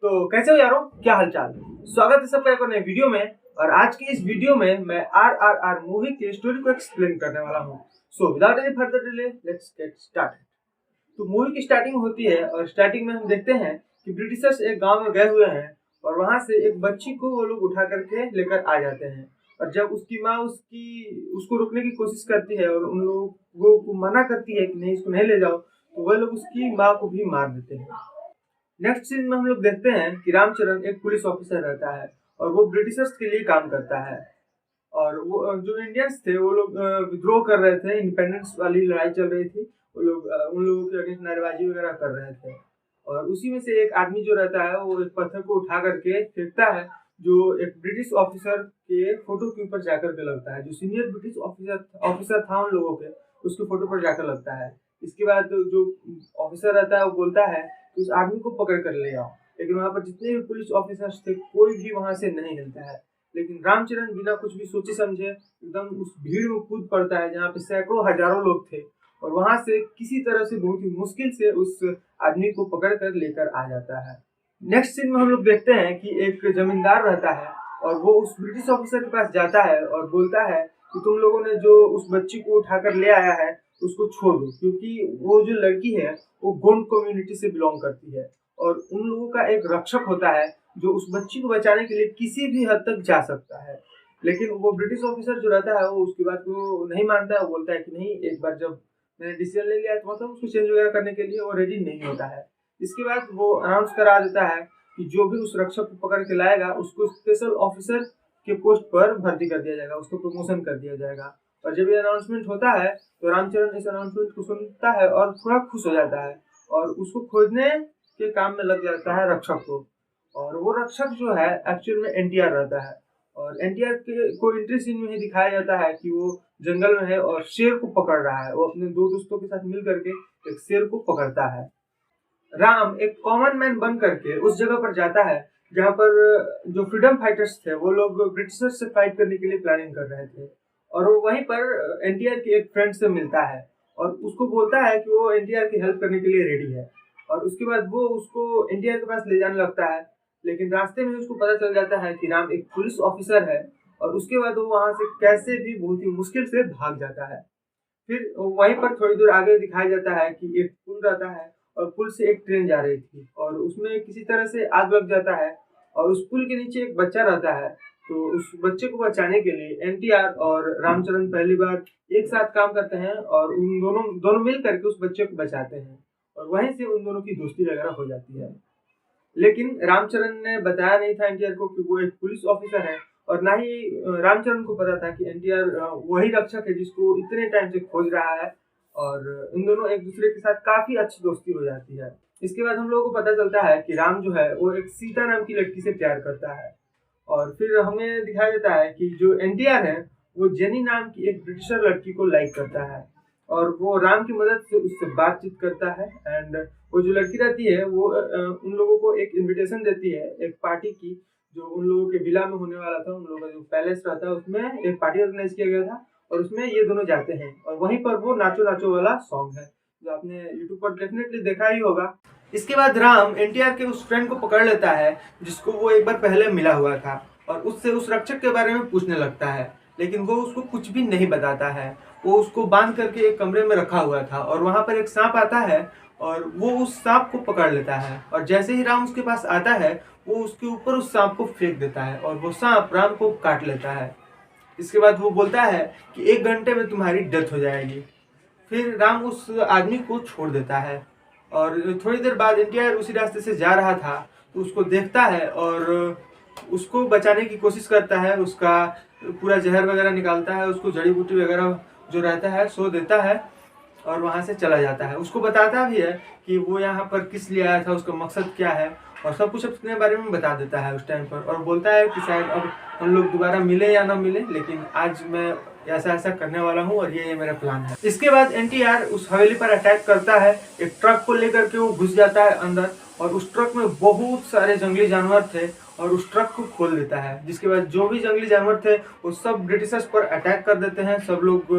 तो कैसे हो यारों, क्या हालचाल। स्वागत है सबका एक और नए वीडियो में। और आज की इस वीडियो में मैं RRR मूवी की स्टोरी को एक्सप्लेन करने वाला हूँ। So without any further delay let's get started. तो मूवी की स्टार्टिंग होती है और स्टार्टिंग में हम देखते हैं कि ब्रिटिशर्स एक गांव में गए हुए हैं और वहां से एक बच्ची को वो लोग उठा करके लेकर आ जाते हैं। और जब उसकी माँ उसको रोकने की कोशिश करती है और उन लोगों को मना करती है कि नहीं, इसको नहीं ले जाओ, तो वह लोग उसकी माँ को भी मार देते हैं। नेक्स्ट सीन में हम लोग देखते हैं कि रामचरण एक पुलिस ऑफिसर रहता है और वो ब्रिटिशर्स के लिए काम करता है। और वो जो इंडियंस थे वो लोग विद्रोह कर रहे थे, इंडिपेंडेंस वाली लड़ाई चल रही थी। वो लोग उन लोगों के अगेंस्ट नारेबाजी वगैरह कर रहे थे। और उसी में से एक आदमी जो रहता है वो एक पत्थर को उठा करके फेंकता है, जो एक ब्रिटिश ऑफिसर के फोटो के ऊपर जाकर के लगता है। जो सीनियर ब्रिटिश ऑफिसर था उन लोगों के, उसके फोटो पर जाकर लगता है। इसके बाद जो ऑफिसर रहता है वो बोलता है कि उस आदमी को पकड़ कर ले आओ। लेकिन वहां पर जितने भी पुलिस ऑफिसर्स थे कोई भी वहां से नहीं हिलता है। लेकिन रामचरण बिना कुछ भी सोचे समझे एकदम उस भीड़ में कूद पड़ता है जहाँ पे सैकड़ों हजारों लोग थे। और वहां से किसी तरह से बहुत ही मुश्किल से उस आदमी को पकड़ कर लेकर आ जाता है। नेक्स्ट सीन में हम लोग देखते हैं कि एक जमींदार रहता है और वो उस ब्रिटिश ऑफिसर के पास जाता है और बोलता है कि तुम लोगों ने जो उस बच्ची को उठाकर ले आया है उसको छोड़ दो, क्योंकि वो जो लड़की है वो गोंड कम्युनिटी से बिलोंग करती है। और उन लोगों का एक रक्षक होता है जो उस बच्ची को बचाने के लिए किसी भी हद तक जा सकता है। लेकिन वो ब्रिटिश ऑफिसर जो रहता है वो उसकी बात को नहीं मानता है। वो बोलता है कि नहीं, एक बार जब मैंने डिसीजन ले लिया है तो मतलब उसको चेंज वगैरह करने के लिए वो रेडी नहीं होता है। इसके बाद वो अनाउंस करा देता है कि जो भी उस रक्षक को पकड़ के लाएगा उसको स्पेशल ऑफिसर के पोस्ट पर भर्ती कर दिया जाएगा, उसको प्रमोशन कर दिया जाएगा। और जब ये अनाउंसमेंट होता है तो रामचरण इस अनाउंसमेंट को सुनता है और थोड़ा खुश हो जाता है और उसको खोजने के काम में लग जाता है रक्षक को। और वो रक्षक जो है एक्चुअल में एनटीआर रहता है। और एनटीआर के को एंट्री सीन में ही दिखाया जाता है कि वो जंगल में है और शेर को पकड़ रहा है। वो अपने दो दोस्तों के साथ मिल करके एक शेर को पकड़ता है। राम एक कॉमन मैन बन करके उस जगह पर जाता है जहाँ पर जो फ्रीडम फाइटर्स थे वो लोग ब्रिटिशर्स से फाइट करने के लिए प्लानिंग कर रहे थे। और वो वहीं पर एनटीआर के एक फ्रेंड से मिलता है और उसको बोलता है कि वो एनटीआर की हेल्प करने के लिए रेडी है। और उसके बाद वो उसको एनटीआर के पास ले जाने लगता है। लेकिन रास्ते में उसको पता चल जाता है कि राम एक पुलिस ऑफिसर है। और उसके बाद वो वहां से कैसे भी बहुत ही मुश्किल से भाग जाता है। फिर वहीं पर थोड़ी दूर आगे दिखाया जाता है कि एक पुल रहता है और पुल से एक ट्रेन जा रही थी और उसमें किसी तरह से आग लग जाता है। और उस पुल के नीचे एक बच्चा रहता है। तो उस बच्चे को बचाने के लिए एनटीआर और रामचरण पहली बार एक साथ काम करते हैं और उन दोनों दोनों मिल करके उस बच्चे को बचाते हैं। और वहीं से उन दोनों की दोस्ती वगैरह हो जाती है। लेकिन रामचरण ने बताया नहीं था एनटीआर को कि वो एक पुलिस ऑफिसर है। और ना ही रामचरण को पता था कि एनटीआर वही रक्षक है जिसको इतने टाइम से खोज रहा है। और इन दोनों एक दूसरे के साथ काफी अच्छी दोस्ती हो जाती है। इसके बाद हम लोगों को पता चलता है कि राम जो है वो एक सीता नाम की लड़की से प्यार करता है। और फिर हमें दिखाया जाता है कि जो एनटीआर है वो जेनी नाम की एक ब्रिटिशर लड़की को लाइक करता है। और वो राम की मदद से उससे बातचीत करता है। एंड वो जो लड़की रहती है वो उन लोगों को एक इनविटेशन देती है एक पार्टी की, जो उन लोगों के विला में होने वाला था। उन लोगों का जो पैलेस रहता है उसमें एक पार्टी ऑर्गेनाइज किया गया था और उसमें ये दोनों जाते हैं। और वहीं पर वो नाचो नाचो वाला सॉन्ग है जो आपने यूट्यूब पर डेफिनेटली देखा ही होगा। इसके बाद राम एनटीआर के उस फ्रेंड को पकड़ लेता है जिसको वो एक बार पहले मिला हुआ था और उससे उस रक्षक के बारे में पूछने लगता है। लेकिन वो उसको कुछ भी नहीं बताता है। वो उसको बांध करके एक कमरे में रखा हुआ था और वहां पर एक सांप आता है और वो उस सांप को पकड़ लेता है। और जैसे ही राम उसके पास आता है वो उसके ऊपर उस सांप को फेंक देता है और वो सांप राम को काट लेता है। इसके बाद वो बोलता है कि 1 घंटे में तुम्हारी डेथ हो जाएगी। फिर राम उस आदमी को छोड़ देता है। और थोड़ी देर बाद एनटीआर उसी रास्ते से जा रहा था तो उसको देखता है और उसको बचाने की कोशिश करता है। उसका पूरा जहर वगैरह निकालता है, उसको जड़ी बूटी वगैरह जो रहता है सो देता है और वहां से चला जाता है। उसको बताता भी है कि वो यहाँ पर किस लिए आया था, उसका मकसद क्या है और सब कुछ अपने बारे में बता देता है उस टाइम पर। और बोलता है कि शायद अब हम लोग दोबारा मिले या ना मिले, लेकिन आज मैं ऐसा ऐसा करने वाला हूँ और ये मेरा प्लान है। इसके बाद एनटीआर उस हवेली पर अटैक करता है। एक ट्रक को लेकर के वो घुस जाता है अंदर और उस ट्रक में बहुत सारे जंगली जानवर थे और उस ट्रक को खोल देता है। जिसके बाद जो भी जंगली जानवर थे वो सब ब्रिटिशर्स पर अटैक कर देते हैं। सब लोग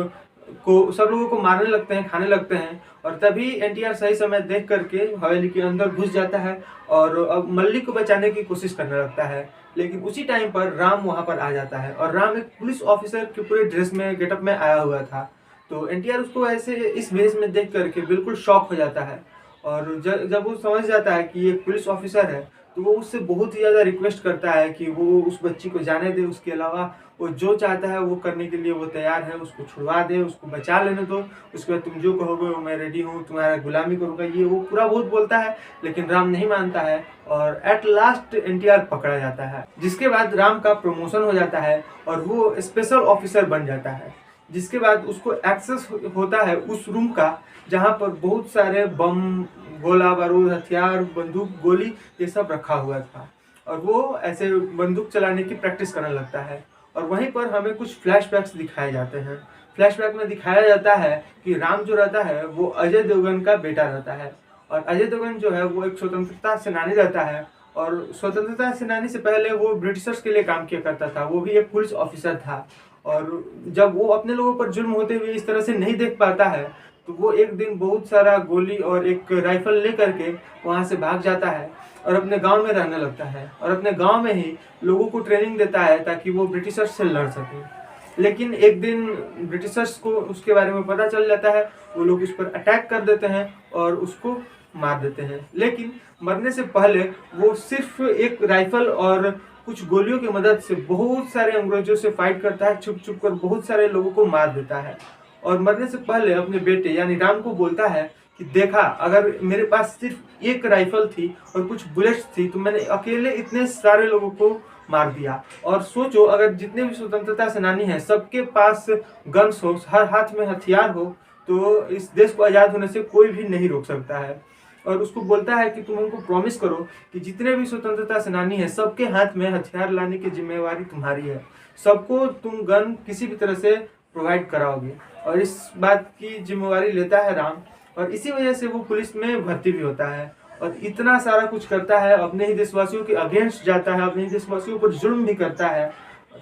सब लोगों को मारने लगते हैं, खाने लगते हैं। और तभी एनटीआर सही समय देख करके हवेली के अंदर घुस जाता है और अब मल्लिक को बचाने की कोशिश करने लगता है। लेकिन उसी टाइम पर राम वहां पर आ जाता है और राम एक पुलिस ऑफिसर के पूरे ड्रेस में, गेटअप में आया हुआ था। तो एनटीआर उसको ऐसे इस भेष में देख करके बिल्कुल शॉक हो जाता है। और जब वो समझ जाता है कि ये पुलिस ऑफिसर है, तो वो उससे बहुत ही ज़्यादा रिक्वेस्ट करता है कि वो उस बच्ची को जाने दे। उसके अलावा वो जो चाहता है वो करने के लिए वो तैयार है। उसको छुड़वा दे, उसको बचा लेने दो। उसके बाद तुम जो कहोगे वो मैं रेडी हूँ, तुम्हारा गुलामी करूँगा, ये वो पूरा बहुत बोलता है। लेकिन राम नहीं मानता है और एट लास्ट एनटीआर पकड़ा जाता है। जिसके बाद राम का प्रमोशन हो जाता है और वो स्पेशल ऑफिसर बन जाता है। जिसके बाद उसको एक्सेस होता है उस रूम का जहाँ पर बहुत सारे बम, गोला बारूद, हथियार, बंदूक, गोली ये सब रखा हुआ था। और वो ऐसे बंदूक चलाने की प्रैक्टिस करने लगता है। और वहीं पर हमें कुछ फ्लैशबैक्स दिखाए जाते हैं। फ्लैशबैक में दिखाया जाता है कि राम जो रहता है वो अजय देवगन का बेटा रहता है। और अजय देवगन जो है वो एक स्वतंत्रता सेनानी रहता है। और स्वतंत्रता सेनानी से पहले वो ब्रिटिशर्स के लिए काम किया करता था। वो भी एक पुलिस ऑफिसर था। और जब वो अपने लोगों पर जुल्म होते हुए इस तरह से नहीं देख पाता है, तो वो एक दिन बहुत सारा गोली और एक राइफल लेकर के वहाँ से भाग जाता है और अपने गांव में रहने लगता है। और अपने गांव में ही लोगों को ट्रेनिंग देता है ताकि वो ब्रिटिशर्स से लड़ सके। लेकिन एक दिन ब्रिटिशर्स को उसके बारे में पता चल जाता है। वो लोग उस पर अटैक कर देते हैं और उसको मार देते हैं। लेकिन मरने से पहले वो सिर्फ एक राइफल और कुछ गोलियों की मदद से बहुत सारे अंग्रेजों से फाइट करता है। छुप छुप कर बहुत सारे लोगों को मार देता है। और मरने से पहले अपने बेटे यानी राम को बोलता है कि देखा, अगर मेरे पास सिर्फ एक राइफल थी और कुछ बुलेट्स थी तो मैंने अकेले इतने सारे लोगों को मार दिया। और सोचो, अगर जितने भी स्वतंत्रता सेनानी हैं सबके पास गन्स हो, हर हाथ में हथियार हो, तो इस देश को आज़ाद होने से कोई भी नहीं रोक सकता है। और उसको बोलता है कि तुम हमको प्रॉमिस करो कि जितने भी स्वतंत्रता सेनानी हैं सबके हाथ में हथियार लाने की जिम्मेवारी तुम्हारी है। सबको तुम गन किसी भी तरह से प्रोवाइड कराओगे। और इस बात की जिम्मेवारी लेता है राम। और इसी वजह से वो पुलिस में भर्ती भी होता है और इतना सारा कुछ करता है, अपने ही देशवासियों के अगेंस्ट जाता है, अपने ही देशवासियों पर जुल्म भी करता है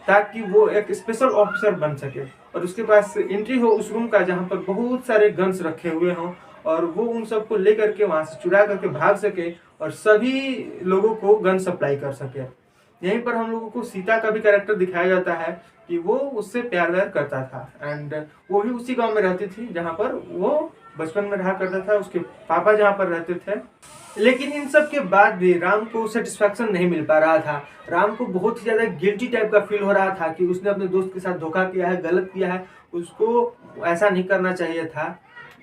ताकि वो एक स्पेशल ऑफिसर बन सके। और उसके पास एंट्री हो उस रूम का जहाँ पर बहुत सारे गन्स रखे हुए हों और वो उन सबको लेकर के वहाँ से चुरा करके भाग सके और सभी लोगों को गन सप्लाई कर सके। यहीं पर हम लोगों को सीता का भी कैरेक्टर दिखाया जाता है कि वो उससे प्यार व्यार करता था। एंड वो भी उसी गांव में रहती थी जहाँ पर वो बचपन में रहा करता था, उसके पापा जहाँ पर रहते थे। लेकिन इन सब के बाद भी राम को सेटिस्फैक्शन नहीं मिल पा रहा था। राम को बहुत ही ज़्यादा गिल्टी टाइप का फील हो रहा था कि उसने अपने दोस्त के साथ धोखा किया है, गलत किया है, उसको ऐसा नहीं करना चाहिए था।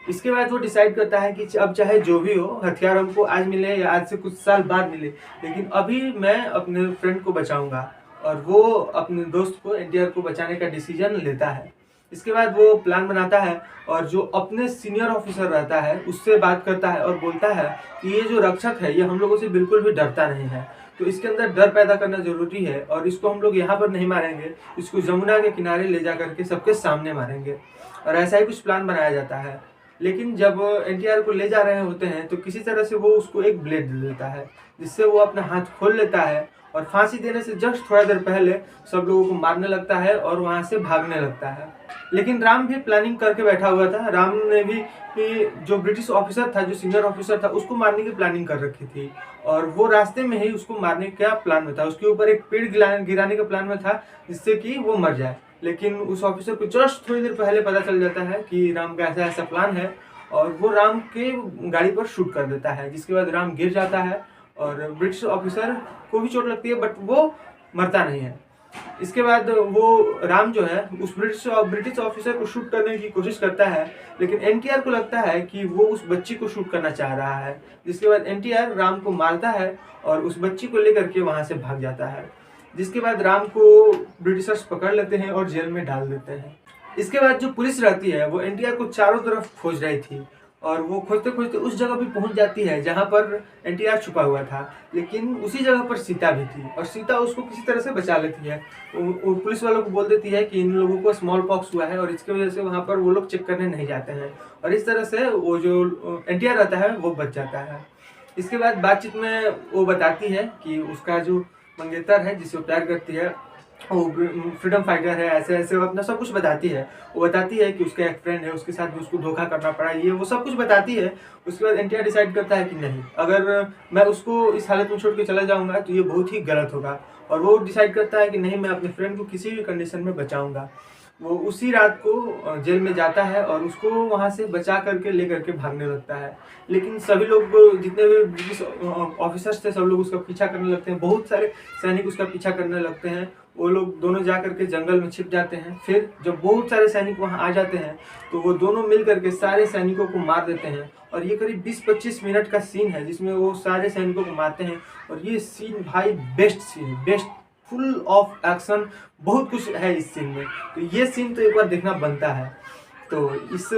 इसके बाद वो डिसाइड करता है कि अब चाहे जो भी हो, हथियार हमको आज मिले या आज से कुछ साल बाद मिले, लेकिन अभी मैं अपने फ्रेंड को बचाऊंगा। और वो अपने दोस्त को, एनटीआर को बचाने का डिसीजन लेता है। इसके बाद वो प्लान बनाता है और जो अपने सीनियर ऑफिसर रहता है उससे बात करता है और बोलता है कि ये जो रक्षक है ये हम लोगों से बिल्कुल भी डरता नहीं है, तो इसके अंदर डर पैदा करना जरूरी है और इसको हम लोग यहाँ पर नहीं मारेंगे, इसको जमुना के किनारे ले जा करके सबके सामने मारेंगे। और ऐसा ही कुछ प्लान बनाया जाता है। लेकिन जब एनटीआर को ले जा रहे होते हैं तो किसी तरह से वो उसको एक ब्लेड दे देता है, जिससे वो अपना हाथ खोल लेता है और फांसी देने से जस्ट थोड़ा देर पहले सब लोगों को मारने लगता है और वहां से भागने लगता है। लेकिन राम भी प्लानिंग करके बैठा हुआ था। राम ने भी जो ब्रिटिश ऑफिसर था, जो सीनियर ऑफिसर था, उसको मारने की प्लानिंग कर रखी थी और वो रास्ते में ही उसको मारने का प्लान में था। उसके ऊपर एक पेड़ गिराने का प्लान में था जिससे कि वो मर जाए। लेकिन उस ऑफिसर को जस्ट थोड़ी देर पहले पता चल जाता है कि राम का ऐसा ऐसा प्लान है और वो राम के गाड़ी पर शूट कर देता है, जिसके बाद राम गिर जाता है और ब्रिटिश ऑफिसर को भी चोट लगती है बट वो मरता नहीं है। इसके बाद वो राम जो है उस ब्रिटिश ऑफिसर को शूट करने की कोशिश करता है, लेकिन एनटीआर को लगता है कि वो उस बच्ची को शूट करना चाह रहा है। जिसके बाद एनटीआर राम को मारता है और उस बच्ची को लेकर के वहां से भाग जाता है। जिसके बाद राम को ब्रिटिशर्स पकड़ लेते हैं और जेल में डाल देते हैं। इसके बाद जो पुलिस रहती है वो एनटीआर को चारों तरफ खोज रही थी और वो खोजते खोजते उस जगह भी पहुंच जाती है जहां पर एनटीआर छुपा हुआ था। लेकिन उसी जगह पर सीता भी थी और सीता उसको किसी तरह से बचा लेती है। वो पुलिस वालों को बोल देती है कि इन लोगों को स्मॉल पॉक्स हुआ है और इसकी वजह से वहां पर वो लोग चेक करने नहीं जाते हैं और इस तरह से वो जो एनटीआर रहता है वो बच जाता है। इसके बाद बातचीत में वो बताती है कि उसका जो मंगेतर है जिसे वो प्यार करती है वो फ्रीडम फाइटर है, ऐसे ऐसे वो अपना सब कुछ बताती है। वो बताती है कि उसका एक फ्रेंड है, उसके साथ भी उसको धोखा करना पड़ा, ये वो सब कुछ बताती है। उसके बाद एनटीआर डिसाइड करता है कि नहीं, अगर मैं उसको इस हालत में छोड़ के चला जाऊँगा तो ये बहुत ही गलत होगा, और वो डिसाइड करता है कि नहीं, मैं अपने फ्रेंड को किसी भी कंडीशन में बचाऊँगा। वो उसी रात को जेल में जाता है और उसको वहाँ से बचा करके लेकर के भागने लगता है। लेकिन सभी लोग, जितने भी ब्रिटिश ऑफिसर्स थे, सब लोग उसका पीछा करने लगते हैं, बहुत सारे सैनिक उसका पीछा करने लगते हैं। वो लोग दोनों जा करके जंगल में छिप जाते हैं। फिर जब बहुत सारे सैनिक वहाँ आ जाते हैं तो वो दोनों मिल करके सारे सैनिकों को मार देते हैं। और ये करीब 20-25 मिनट का सीन है जिसमें वो सारे सैनिकों को मारते हैं। और ये सीन भाई best scene, best, full of action, बहुत कुछ है इस सीन में। तो ये सीन तो एक बार देखना बनता है। तो इस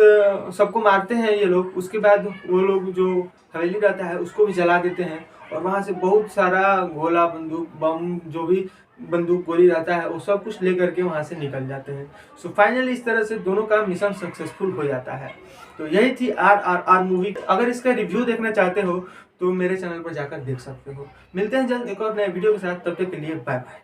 सबको मारते हैं ये लोग। उसके बाद वो लोग जो हवेली रहता है उसको भी जला देते हैं, और वहाँ से बहुत सारा गोला, बंदूक, बम, जो भी बंदूक गोली रहता है वो सब कुछ लेकर के वहाँ से निकल जाते हैं। सो फाइनली इस तरह से दोनों का मिशन सक्सेसफुल हो जाता है। तो यही थी RRR मूवी। अगर इसका रिव्यू देखना चाहते हो तो मेरे चैनल पर जाकर देख सकते हो। मिलते हैं जल्द एक और नए वीडियो के साथ, तब तक के लिए बाय बाय।